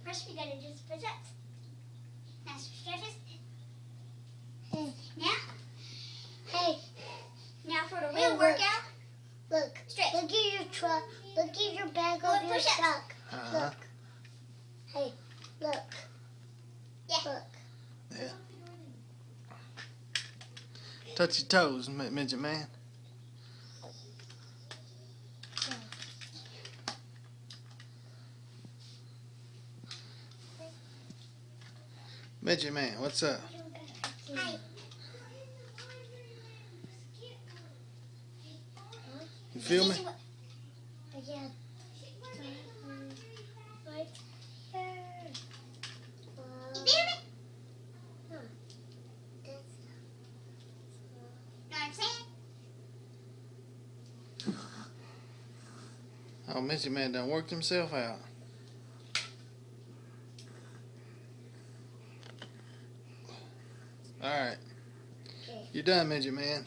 First, we gotta do the push-ups. Now, stretches. Now. Hey. Now for the Hey, real look. workout. Look. Stretch. Look at your truck. Look at your back Look, of your push-ups. truck. Uh-huh. Look. Hey. Look. Yeah. Look. Yeah. Touch your toes, midget man. Midget man, what's up? Hi. You feel me? Again. Right here. You feel me? Huh. This. Know what I'm saying? Oh, midget man done worked himself out. All right. Okay. You're done, midget man.